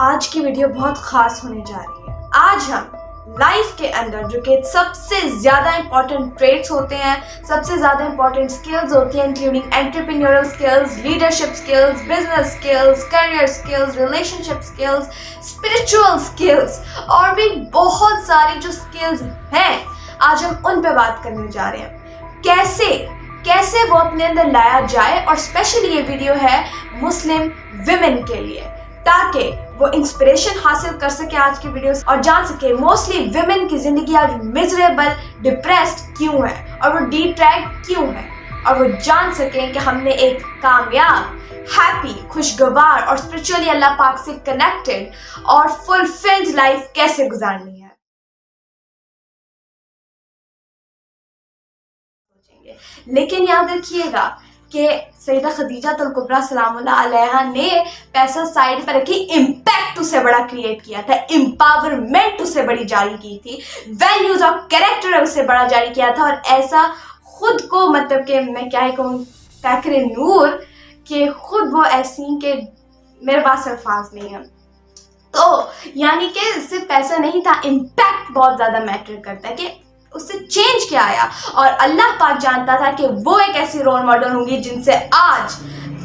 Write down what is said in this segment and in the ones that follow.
आज की वीडियो बहुत खास होने जा रही है। आज हम लाइफ के अंदर जो कि सबसे ज़्यादा इंपॉर्टेंट ट्रेट्स होते हैं, सबसे ज़्यादा इंपॉर्टेंट स्किल्स होती हैं, including entrepreneurial skills, leadership skills, business skills, career skills, relationship skills, spiritual skills और भी बहुत सारी जो स्किल्स हैं, आज हम उन पे बात करने जा रहे हैं। कैसे वो अपने अंदर लाया जाए। और स्पेशली ये वीडियो है मुस्लिम विमेन के लिए, ताकि वो इंस्पिरेशन हासिल कर सके आज की वीडियो और जान सके मोस्टली विमेन की जिंदगी आज मिजरेबल, डिप्रेस्ड क्यों है और वो डिट्रैक्ट क्यों है, और वो जान सकें कि हमने एक कामयाब, हैप्पी, खुशगवार और स्पिरिचुअली अल्लाह पाक से कनेक्टेड और फुलफिल्ड लाइफ कैसे गुजारनी है। लेकिन याद रखिएगा कि सैयदा खदीजातुल कुबरा सलामुल्लाह अलैहा ने पैसा साइड पर रखी, इम्पैक्ट उससे बड़ा क्रिएट किया था, एम्पावरमेंट उससे बड़ी जारी की थी, वैल्यूज और कैरेक्टर उससे बड़ा जारी किया था। और ऐसा खुद को मतलब कि मैं क्या कहूँ, फैक्र नूर कि खुद वो ऐसी कि मेरे पास अल्फाज नहीं है। तो यानी कि सिर्फ पैसा नहीं था, इम्पैक्ट बहुत ज़्यादा मैटर करता है कि उससे चेंज क्या आया। और अल्लाह पाक जानता था कि वो एक ऐसी रोल मॉडल होंगी जिनसे आज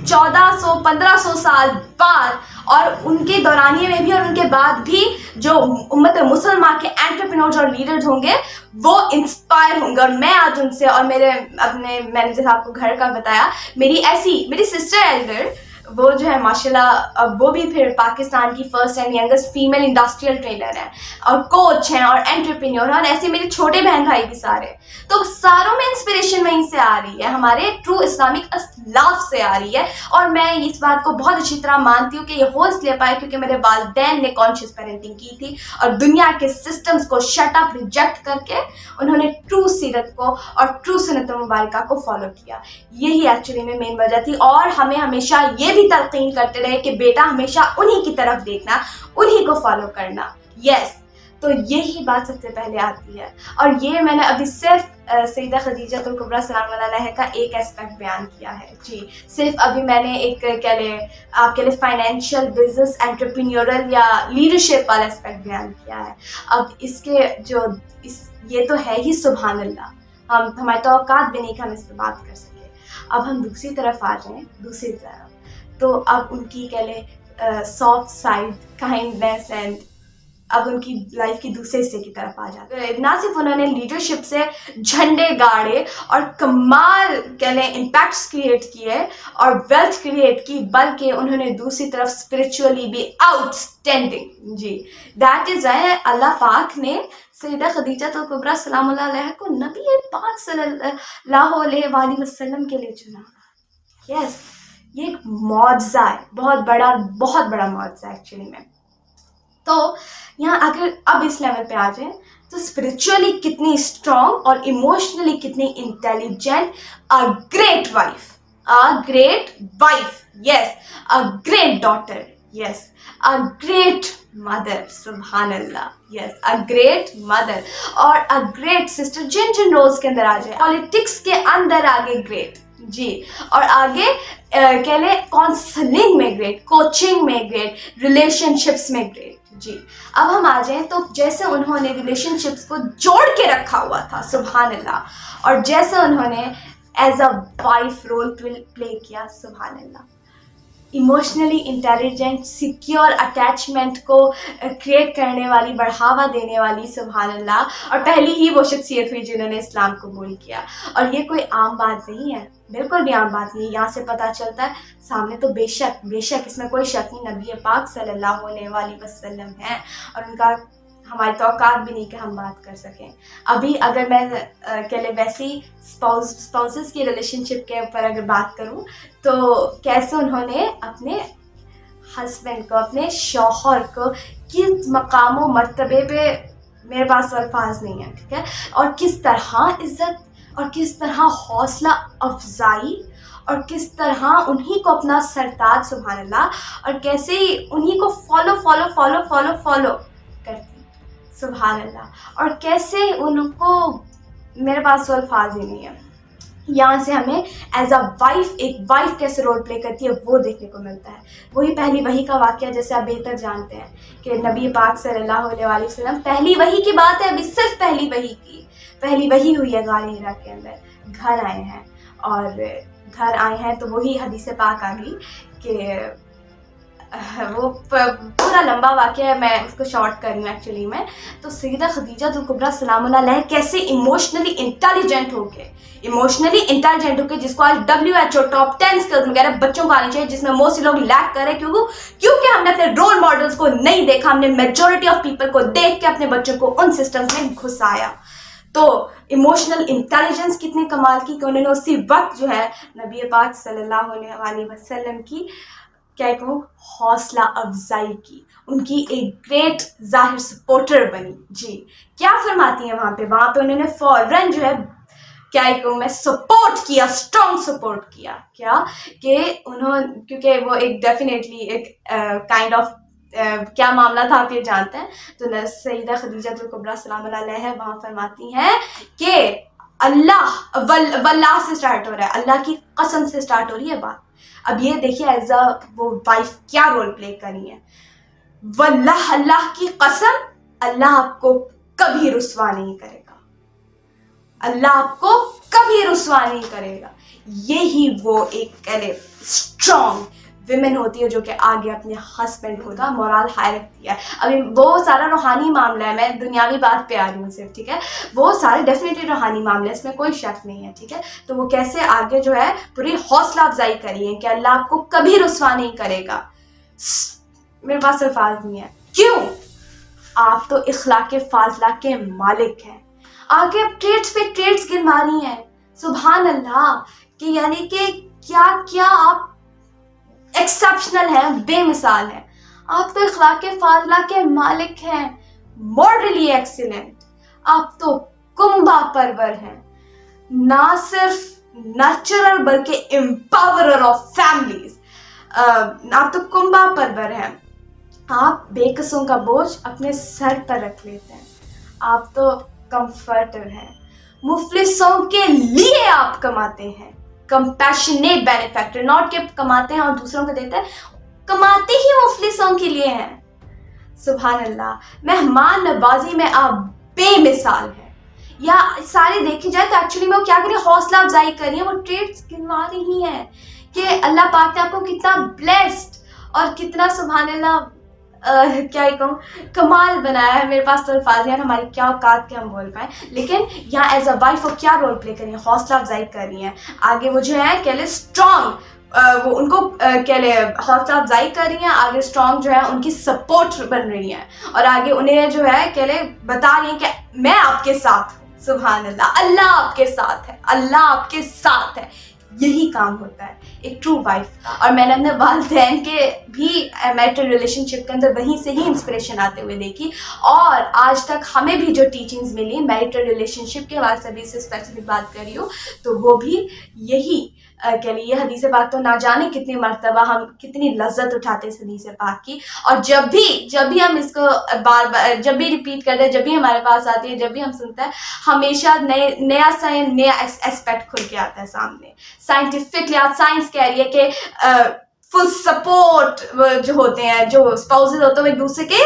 1400-1500 साल बाद और उनके दौरानिए में भी और उनके बाद भी जो उम्मत मुसलमान के एंटरप्रेन्योर्स और लीडर्स होंगे वो इंस्पायर होंगे। और मैं आज उनसे और मैंने जैसे आपको घर का बताया, मेरी सिस्टर एल्डर वो जो है माशाल्लाह, अब वो भी फिर पाकिस्तान की first and youngest female industrial trainer है और कोच हैं और एंटरप्रेन्योर, और ऐसे मेरे छोटे बहन भाई भी सारे। तो सारों में इंस्पिरेशन वहीं से आ रही है, हमारे ट्रू इस्लामिक असलाफ से आ रही है। और मैं इस बात को बहुत अच्छी तरह मानती हूँ कि ये हो इसलिए पाए क्योंकि मेरे वालिदैन ने कॉन्शियस पेरेंटिंग की थी और दुनिया के सिस्टम्स को शट अप रिजेक्ट करके उन्होंने ट्रू सीरत को और ट्रू सुन्नत मुबारका को फॉलो किया। यही एक्चुअली में मेन वजह थी। और हमें हमेशा ये भी तलकीन करते रहे कि बेटा हमेशा उन्हीं की तरफ देखना, उन्हीं को फॉलो करना। यस, तो यही बात सबसे पहले आती है। और ये मैंने अभी सिर्फ सैयदा खदीजातुल कुबरा सलामुल्लाह अलैहा का एक एस्पेक्ट बयान किया है जी। सिर्फ अभी मैंने एक आपके लिए फाइनेंशियल, बिजनेस, एंटरप्रेन्योरल या लीडरशिप वाला एस्पेक्ट बयान किया है। अब इसके ये तो है ही सुभान अल्लाह, हमारी तो औकात भी नहीं कि हम इस पर बात कर सके। अब हम दूसरी तरफ आ जाएं, दूसरी तरफ तो अब उनकी सॉफ्ट साइड, काइंडनेस एंड अब उनकी लाइफ की दूसरे हिस्से की तरफ आ जाते हैं। ना सिर्फ उन्होंने लीडरशिप से झंडे गाड़े और कमाल इम्पैक्ट्स क्रिएट किए और वेल्थ क्रिएट की, बल्कि उन्होंने दूसरी तरफ स्पिरिचुअली भी आउटस्टैंडिंग जी। दैट इज वाई अल्लाह पाक ने सैयदा खदीजातुल कुबरा सलामुल्लाह अलैहा को नबी पाक सल्लल्लाहु अलैहि वसल्लम के लिए चुना। यस, ये एक मौजज़ा है, बहुत बड़ा मौजज़ा एक्चुअली में। तो यहाँ अगर अब इस लेवल पे आ जाए तो स्पिरिचुअली कितनी स्ट्रॉन्ग और इमोशनली कितनी intelligent, a great wife, yes, a great daughter, yes, a great mother, सुभान अल्लाह, यस, अ ग्रेट मदर और अ ग्रेट सिस्टर। जिन रोल्स के अंदर आ जाए, पॉलिटिक्स के अंदर आगे ग्रेट जी, और आगे काउंसलिंग में ग्रेट, कोचिंग में ग्रेट, रिलेशनशिप्स में ग्रेट जी। अब हम आ जाएं तो जैसे उन्होंने रिलेशनशिप्स को जोड़ के रखा हुआ था, सुभान अल्लाह, और जैसे उन्होंने as a wife role play किया, सुभान अल्लाह, इमोशनली इंटेलिजेंट, सिक्योर अटैचमेंट को क्रिएट करने वाली, बढ़ावा देने वाली, सुभान अल्लाह, और पहली ही वो शख्सियत हुई जिन्होंने इस्लाम कबूल किया। और ये कोई आम बात नहीं है, बिल्कुल भी आम बात नहीं। यहाँ से पता चलता है सामने तो बेशक इसमें कोई शक नहीं, नबी पाक सल्लल्लाहु अलैहि वसल्लम है और उनका हमारी तो औकात भी नहीं कि हम बात कर सकें। अभी अगर मैं वैसी स्पाउसेस की रिलेशनशिप के ऊपर अगर बात करूं तो कैसे उन्होंने अपने हस्बैंड को, अपने शौहर को किस मकाम व मर्तबे पे, मेरे पास अल्फाज नहीं है, ठीक है, और किस तरह इज्जत और किस तरह हौसला अफजाई और किस तरह उन्हीं को अपना सरताज, सुभान अल्लाह, और कैसे उन्हीं को फॉलो करती, सुभान अल्लाह, और कैसे उनको, मेरे पास तो अल्फाज ही नहीं है। यहाँ से हमें एज अ वाइफ, एक वाइफ कैसे रोल प्ले करती है वो देखने को मिलता है। वही पहली वही का वाक़या जैसे आप बेहतर जानते हैं कि नबी पाक सल्लल्लाहु अलैहि वसल्लम, पहली वही की बात है, अभी सिर्फ पहली वही हुई है गार हिरा के अंदर, घर आए हैं। और घर आए हैं तो वही हदीस पाक आ गई कि वो पूरा लंबा वाक़या है, मैं उसको शॉर्ट कर रही हूँ एक्चुअली में। तो सैयदा खदीजा कुबरा सलामुल्लाह अलैहा कैसे इमोशनली इंटेलिजेंट होके, जिसको आज WHO टॉप 10 स्किल्स वगैरह बच्चों को आनी चाहिए, जिसमें मोस्टली लोग लैक कर रहे हैं क्योंकि हमने अपने रोल मॉडल्स को नहीं देखा, हमने मेजॉरिटी ऑफ पीपल को देख के अपने बच्चों को उन सिस्टम्स में घुसाया। तो इमोशनल इंटेलिजेंस कितनी कमाल की कि उन्होंने उसी वक्त जो है नबी पाक सल्लल्लाहु अलैहि वसल्लम की क्या कहूँ हौसला अफजाई की, उनकी एक ग्रेट जाहिर सपोर्टर बनी। जी क्या फरमाती हैं वहाँ पे उन्होंने फौरन जो है क्या कहूँ मैं सपोर्ट किया, स्ट्रॉन्ग सपोर्ट किया, क्या कि उन्होंने, क्योंकि वो एक डेफिनेटली एक काइंड ऑफ क्या मामला था आप ये जानते हैं। तो सैयदा खदीजा कुबरा सलामुल्लाह अलैहा वहाँ फरमाती हैं कि अल्लाह वल्लाह से स्टार्ट हो रहा है, अल्लाह की कसम से स्टार्ट हो रही है बात। अब ये देखिए एज अ वो वाइफ क्या रोल प्ले करी है। वल्लाह, अल्लाह की कसम, अल्लाह आपको कभी रुस्वा नहीं करेगा, अल्लाह आपको कभी रुस्वा नहीं करेगा। यही वो एक स्ट्रॉन्ग विमेन होती है जो कि आगे अपने हस्बैंड को का मोरल हाई रखती है। अभी वो सारा रूहानी मामला है, मैं दुनियावी बात पे आ रही हूँ सिर्फ, ठीक है। वो सारे डेफिनेटली रूहानी मामले, इसमें कोई शक नहीं है, ठीक है। तो वो कैसे आगे जो है पूरी हौसला अफजाई करी है कि अल्लाह आपको कभी रुस्वा नहीं करेगा। मेरे पास अल्फाज नहीं है, क्यों? आप तो इखलाके फाजला के मालिक हैं। आगे अब ट्रेड्स पे ट्रेड्स गिनवा रही हैं, सुभान अल्लाह, कि यानी कि क्या क्या आप एक्सेप्शनल है, बेमिसाल है। आप तो इखलाके फाजला के मालिक हैं, मॉरली एक्सीलेंट, आप तो कुंभा परवर हैं, ना सिर्फ नर्चरर बल्कि एम्पावरर ऑफ फैमिलीज। आप तो कुंभा परवर हैं, आप बेकसों का बोझ अपने सर पर रख लेते हैं, आप तो कंफर्टर हैं, मुफलिसों के लिए आप कमाते हैं, कंपैशनेट बेनिफैक्टर, नॉट के कमाते हैं और दूसरों को देते हैं, कमाते ही मुफलिसों के लिए हैं। सुभान अल्लाह, मेहमान नवाजी में आप बेमिसाल हैं। या सारे देखी जाए तो एक्चुअली में वो क्या करें, हौसला अफजाई कर रही है, वो ट्रेड्स गिनवा रही हैं कि अल्लाह पाक ने आपको कितना ब्लेस्ड और कितना सुभान अल्लाह क्या कहूँ कमाल बनाया है। मेरे पास तो अल्फाज नहीं है, हमारी क्या औकात के हम बोल पाए, लेकिन यहाँ एज अ वाइफ वो क्या रोल प्ले कर रही है, हौसला अफजाई कर रही है। आगे वो जो है कह ले स्ट्रॉन्ग, वो उनको कह ले हौसला अफजाई कर रही हैं, आगे स्ट्रॉन्ग जो है उनकी सपोर्ट बन रही है, और आगे उन्हें जो है कह ले बता रही है कि मैं आपके साथ हूँ। सुभान अल्लाह, अल्लाह आपके साथ है, अल्लाह आपके साथ है। यही काम होता है एक ट्रू वाइफ का। और मैंने अपने वालिदैन के भी मैरिटल रिलेशनशिप के अंदर वहीं से ही इंस्पिरेशन आते हुए देखी, और आज तक हमें भी जो टीचिंग्स मिली मैरिटल रिलेशनशिप के हवाले से भी इससे स्पेसिफिक बात करी हूँ, तो वो भी यही कह लीजिए हदीस पाक तो ना जाने कितनी मर्तबा हम कितनी लज्जत उठाते हैं इस हदीस पाक की। और जब भी हम इसको बार जब भी रिपीट करते हैं, जब भी हमारे पास आती है, जब भी हम सुनते हैं, हमेशा नया एस्पेक्ट खुल के आता है सामने। साइंटिफिकली आज साइंस कह रही है कि फुल सपोर्ट जो होते हैं, जो स्पाउसेस होते हैं, एक दूसरे के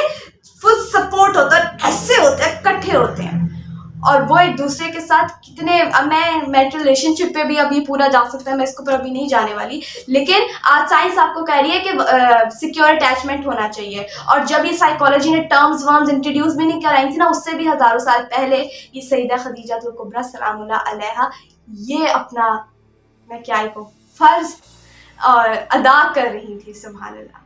फुल सपोर्ट होता है, ऐसे होते हैं, इकट्ठे होते हैं, और वो एक दूसरे के साथ कितने, अब मैं मैरिटल रिलेशनशिप पे भी अभी पूरा जा सकता है, मैं इसको पर अभी नहीं जाने वाली, लेकिन आज साइंस आपको कह रही है कि सिक्योर अटैचमेंट होना चाहिए। और जब ये साइकोलॉजी ने टर्म्स वर्म्स इंट्रोड्यूस भी नहीं कराई थी ना, उससे भी हज़ारों साल पहले ये सैयदा खदीजा कुबरा सलामुल्लाह अलैहा ये अपना मैं क्या कहूँ फर्ज और अदा कर रही थी। सुभान अल्लाह।